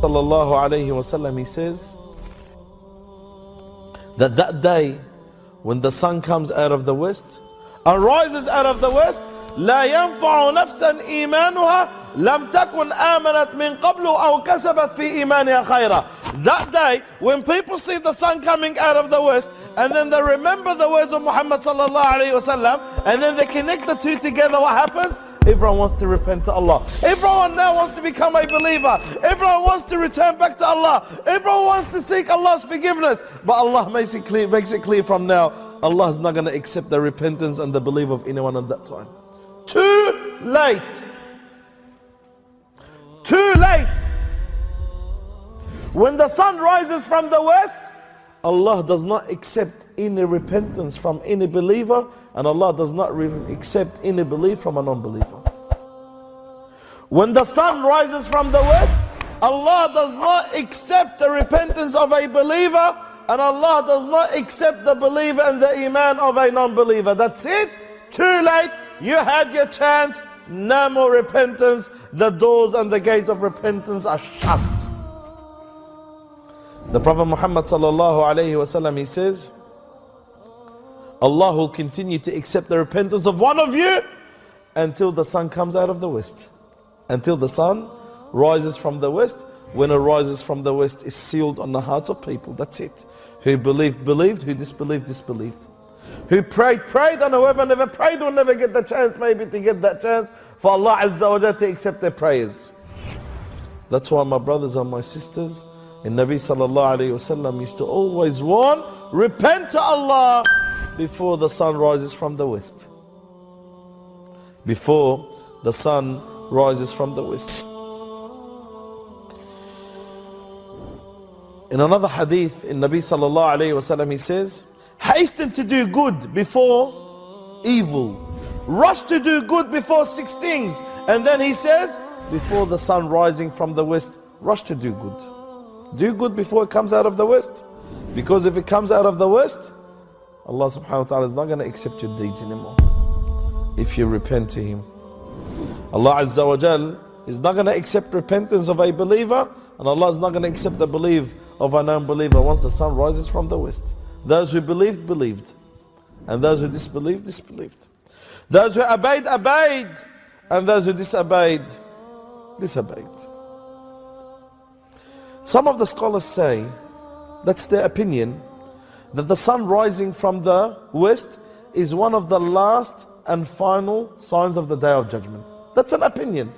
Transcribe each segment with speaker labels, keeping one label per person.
Speaker 1: sallallahu alayhi wasallam, he says that day when the sun comes out of the west and rises out of the west, لا ينفع نفسا إيمانها لم تكن آمنت من قبل أو كسبت في إيمانها خيرا. That day when people see the sun coming out of the west and then they remember the words of Muhammad sallallahu alayhi wasallam and then they connect the two together, what happens? Everyone wants to repent to Allah. Everyone now wants to become a believer. Everyone wants to return back to Allah. Everyone wants to seek Allah's forgiveness. But Allah makes it clear from now, Allah is not going to accept the repentance and the belief of anyone at that time. Too late. Too late. When the sun rises from the west, Allah does not accept any repentance from any believer, and Allah does not accept any belief from a non-believer. When the sun rises from the west, Allah does not accept the repentance of a believer, and Allah does not accept the belief and the iman of a non-believer. That's it. Too late. You had your chance. No more repentance. The doors and the gates of repentance are shut. The Prophet Muhammad sallallahu alayhi wasallam, he says, Allah will continue to accept the repentance of one of you until the sun comes out of the west. Until the sun rises from the west. When it rises from the west, is sealed on the hearts of people. That's it. Who believed, believed. Who disbelieved, disbelieved. Who prayed, prayed. And whoever never prayed will never get the chance maybe to get that chance for Allah Azza wa Jalla to accept their prayers. That's why my brothers and my sisters, and Nabi sallallahu alayhi wasallam used to always warn, repent to Allah before the sun rises from the west. Before the sun rises from the west. In another hadith, in Nabi sallallahu alayhi wasallam, he says, hasten to do good before evil. Rush to do good before 6 things. And then he says, before the sun rising from the west, rush to do good. Do good before it comes out of the west. Because if it comes out of the west, Allah subhanahu wa ta'ala is not going to accept your deeds anymore. If you repent to Him. Allah Azza wa Jal is not going to accept repentance of a believer, and Allah is not going to accept the belief of a non-believer once the sun rises from the west. Those who believed, believed. And those who disbelieved, disbelieved. Those who obeyed, obeyed. And those who disobeyed, disobeyed. Some of the scholars say, that's their opinion, that the sun rising from the west is one of the last and final signs of the Day of Judgment. That's an opinion.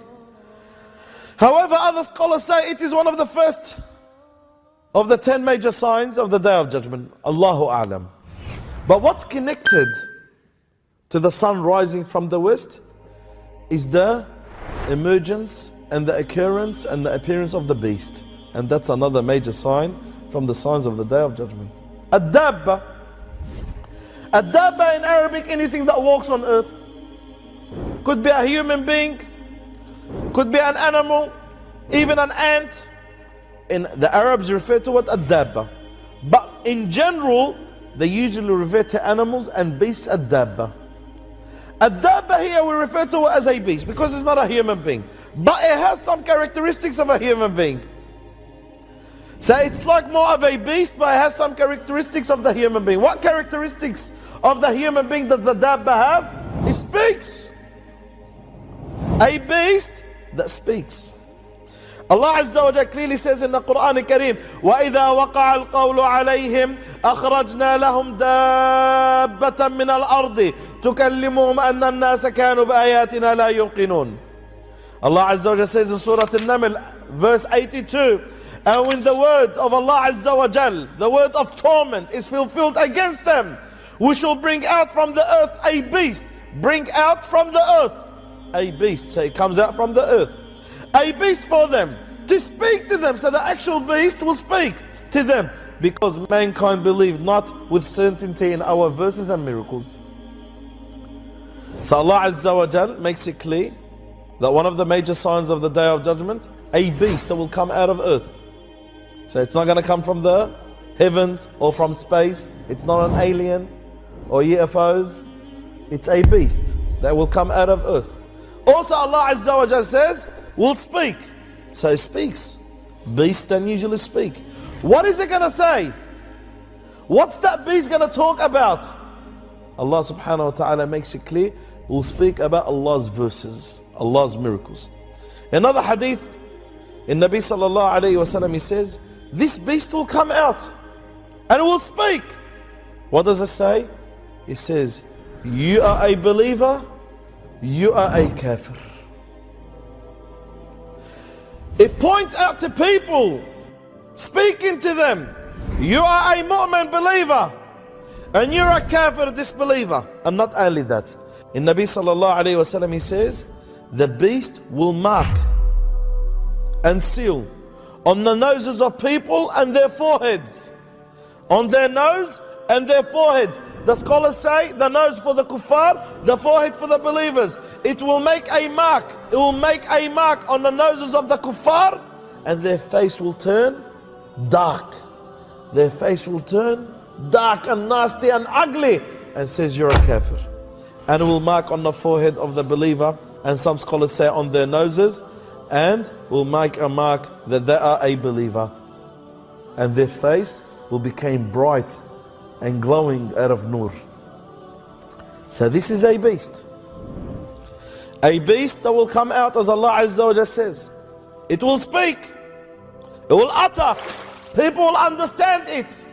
Speaker 1: However, other scholars say it is one of the first of the 10 major signs of the Day of Judgment. Allahu A'lam. But what's connected to the sun rising from the west is the emergence and the occurrence and the appearance of the beast. And that's another major sign from the signs of the Day of Judgment. Dabba. Dabba in Arabic, anything that walks on earth. Could be a human being, could be an animal, even an ant. In the Arabs refer to it as Dabba. But in general, they usually refer to animals and beasts as Dabba. Dabba here we refer to it as a beast because it's not a human being. But it has some characteristics of a human being. So it's like more of a beast, but it has some characteristics of the human being. What characteristics of the human being does the Dabba have? It speaks. A beast that speaks. Allah Azza wa Jalla clearly says in the Quran Kareem, وَإِذَا وَقَعَ الْقَوْلُ عَلَيْهِمْ أَخْرَجْنَا لَهُمْ دَابَّةً مِنَ الْأَرْضِ تُكَلِّمُهُمْ أَنَّ النَّاسَ كَانُوا بِآيَاتِنَا لَا يُوقِنُونَ. Allah Azza wa Jalla says in Surah An-Naml, verse 82, and when the word of Allah Azza wa Jal, the word of torment is fulfilled against them, we shall bring out from the earth a beast. Bring out from the earth a beast. So it comes out from the earth. A beast for them, to speak to them. So the actual beast will speak to them. Because mankind believed not with certainty in our verses and miracles. So Allah Azza wa Jal makes it clear that one of the major signs of the Day of Judgment, a beast that will come out of earth. So it's not going to come from the heavens or from space. It's not an alien or UFOs. It's a beast that will come out of earth. Also Allah Azza wa Jalla says, will speak. So he speaks. Beasts don't usually speak. What is it going to say? What's that beast going to talk about? Allah subhanahu wa ta'ala makes it clear. We'll speak about Allah's verses, Allah's miracles. Another hadith, in Nabi sallallahu alayhi wa sallam, he says, this beast will come out and it will speak. What does it say? It says, you are a believer, you are a kafir. It points out to people, speaking to them, you are a mu'min believer and you're a kafir disbeliever. And not only that, in Nabi sallallahu alayhi wa sallam, he says, the beast will mark and seal on the noses of people and their foreheads. On their nose and their foreheads. The scholars say the nose for the kuffar, the forehead for the believers. It will make a mark. It will make a mark on the noses of the kuffar, and their face will turn dark. Their face will turn dark and nasty and ugly, and says you're a kafir. And it will mark on the forehead of the believer, and some scholars say on their noses, and will make a mark that they are a believer. And their face will become bright and glowing out of nur. So this is a beast. A beast that will come out, as Allah Azza wa Jalla says. It will speak. It will utter. People will understand it.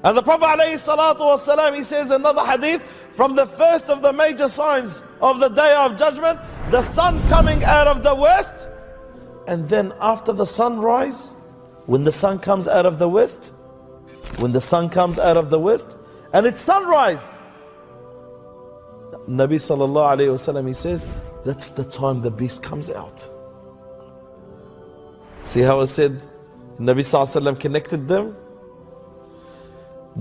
Speaker 1: And the Prophet ﷺ, he says another hadith, from the first of the major signs of the day of judgment, the sun coming out of the west, and then after the sunrise, when the sun comes out of the west, when the sun comes out of the west, and it's sunrise, Nabi sallallahu alayhi wasallam, he says, that's the time the beast comes out. See how I said Nabi sallallahu alayhi wasallam connected them?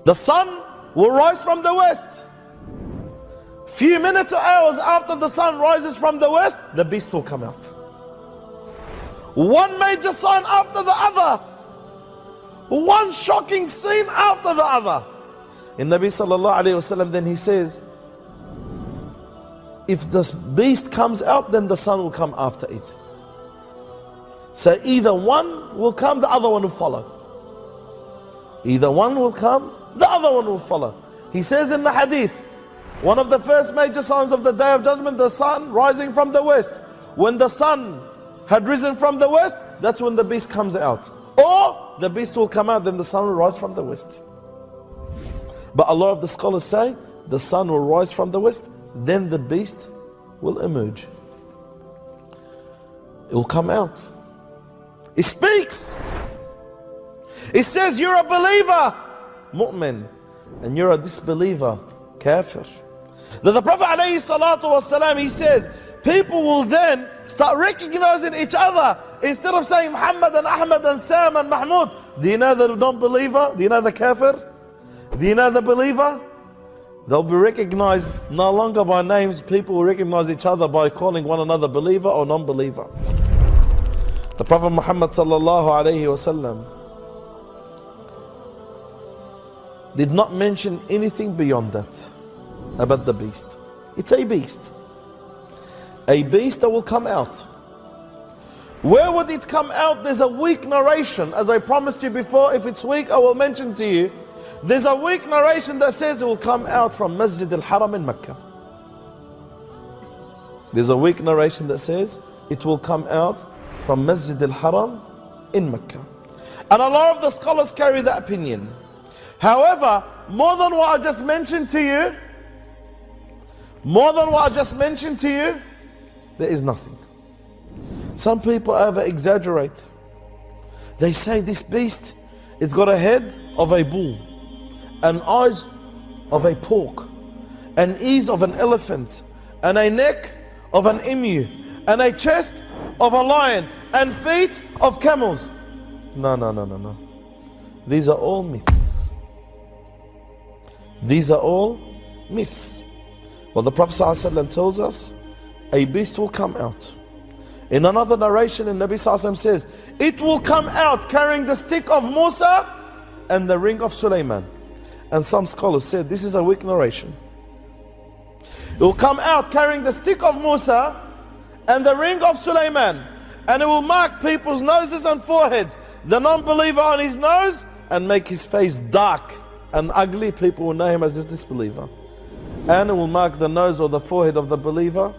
Speaker 1: The sun will rise from the west. Few minutes or hours after the sun rises from the west, the beast will come out. One major sign after the other. One shocking scene after the other. In Nabi sallallahu alayhi wasallam, then he says, if this beast comes out, then the sun will come after it. So either one will come, the other one will follow. Either one will come, the other one will follow. He says in the hadith, one of the first major signs of the day of judgment, the sun rising from the west. When the sun had risen from the west, that's when the beast comes out. Or the beast will come out, then the sun will rise from the west. But a lot of the scholars say the sun will rise from the west, then the beast will emerge. It will come out. It speaks. It says you're a believer, mu'min, and you're a disbeliever, kafir. That the Prophet ﷺ, he says, people will then start recognizing each other. Instead of saying Muhammad and Ahmad and Sam and Mahmud, do you know the non-believer? Do you know the kafir? Do you know the believer? They'll be recognized no longer by names. People will recognize each other by calling one another believer or non-believer. The Prophet Muhammad sallallahu alayhi wasallam did not mention anything beyond that about the beast. It's a beast. A beast that will come out. Where would it come out? There's a weak narration. As I promised you before, if it's weak, I will mention to you. There's a weak narration that says it will come out from Masjid al-Haram in Makkah. There's a weak narration that says it will come out from Masjid al-Haram in Makkah. And a lot of the scholars carry that opinion. However, more than what I just mentioned to you, there is nothing. Some people over exaggerate. They say this beast, it's got a head of a bull, and eyes of a pork, and ears of an elephant, and a neck of an emu, and a chest of a lion, and feet of camels. No. These are all myths. These are all myths. Well, the Prophet ﷺ tells us a beast will come out. In another narration, Nabi ﷺ says, it will come out carrying the stick of Musa and the ring of Sulaiman. And some scholars said this is a weak narration. It will come out carrying the stick of Musa and the ring of Sulaiman. And it will mark people's noses and foreheads. The non-believer on his nose, and make his face dark and ugly. People will know him as a disbeliever. And it will mark the nose or the forehead of the believer,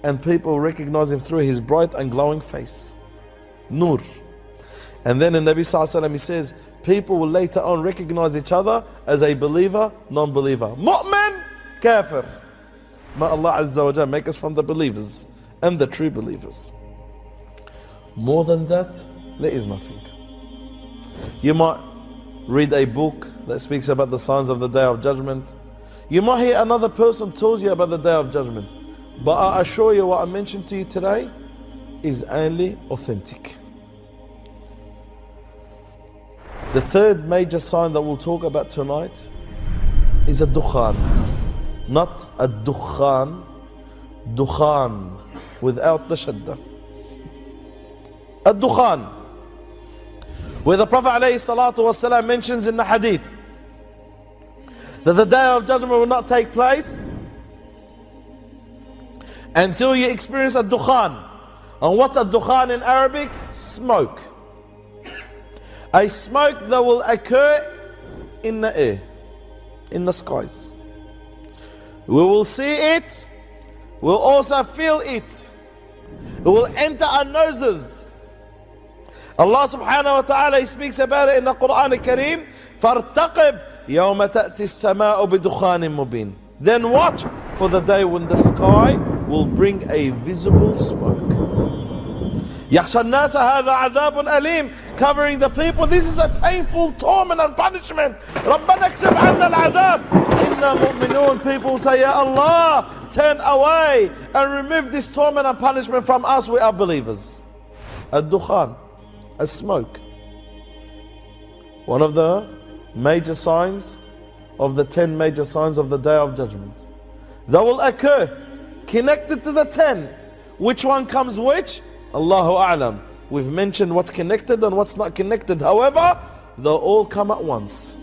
Speaker 1: and people will recognize him through his bright and glowing face. Nur. And then in Nabi Sallallahu Alaihi Wasallam he says, people will later on recognize each other as a believer, non-believer. Mu'min, kafir. May Allah Azza wa Jalla make us from the believers and the true believers. More than that, there is nothing. You might read a book that speaks about the signs of the Day of Judgment. You might hear another person tells you about the Day of Judgment. But I assure you, what I mentioned to you today is only authentic. The third major sign that we'll talk about tonight is a dukhan. Not a dukhan, dukhan without the shadda. A dukhan, where the Prophet ﷺ mentions in the hadith that the Day of Judgment will not take place until you experience a dukhan. And what's a dukhan in Arabic? Smoke. A smoke that will occur in the air, in the skies. We will see it, we'll also feel it. It will enter our noses. Allah subhanahu wa ta'ala speaks about it in the Quran al-Kareem. فَارْتَقِبْ يَوْمَ تَأْتِ السَّمَاءُ بِدُخَانٍ مُبِينٍ. Then watch for the day when the sky will bring a visible smoke. يَخْشَى النَّاسَ هَذَا عَذَابٌ أَلِيمٌ. Covering the people, this is a painful torment and punishment. رَبَّنَا اكْشِفْ عَنَّا الْعَذَابِ إِنَّا مُؤْمِنُونَ. People say, Ya Allah, turn away and remove this torment and punishment from us, we are believers. Ad-dukhan, a smoke. One of the major signs of the 10 major signs of the Day of Judgment that will occur, connected to the 10. Which one comes which? Allahu A'lam. We've mentioned what's connected and what's not connected. However, they'll all come at once.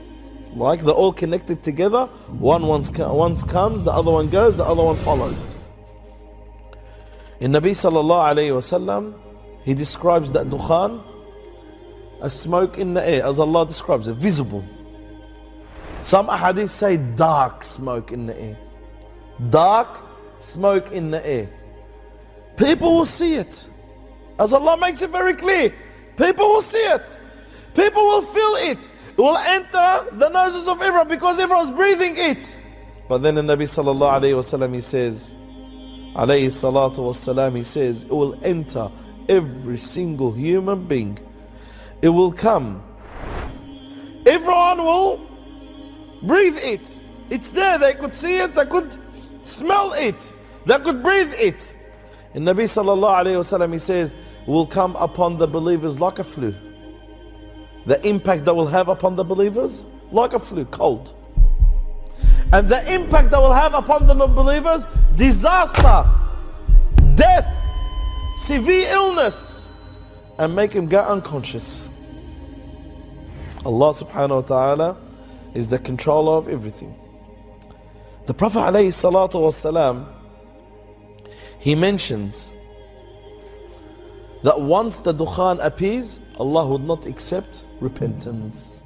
Speaker 1: Like they're all connected together. One once comes, the other one goes, the other one follows. In Nabi Sallallahu Alaihi Wasallam, he describes that dukhan, a smoke in the air, as Allah describes it, visible. Some ahadith say dark smoke in the air. Dark smoke in the air. People will see it. As Allah makes it very clear, people will see it. People will feel it. It will enter the noses of everyone because everyone's breathing it. But then the Nabi Sallallahu Alaihi Wasallam, he says, alayhi salatu wassalam, he says, it will enter every single human being. It will come. Everyone will breathe it. It's there. They could see it. They could smell it. They could breathe it. And Nabi Sallallahu Alaihi Wasallam, he says, will come upon the believers like a flu. The impact that will have upon the believers, like a flu, cold. And the impact that will have upon the non-believers, disaster, death, severe illness, and make him go unconscious. Allah subhanahu wa ta'ala is the controller of everything. The Prophet alayhi salatu wasalam, he mentions that once the dukhan appears, Allah would not accept repentance.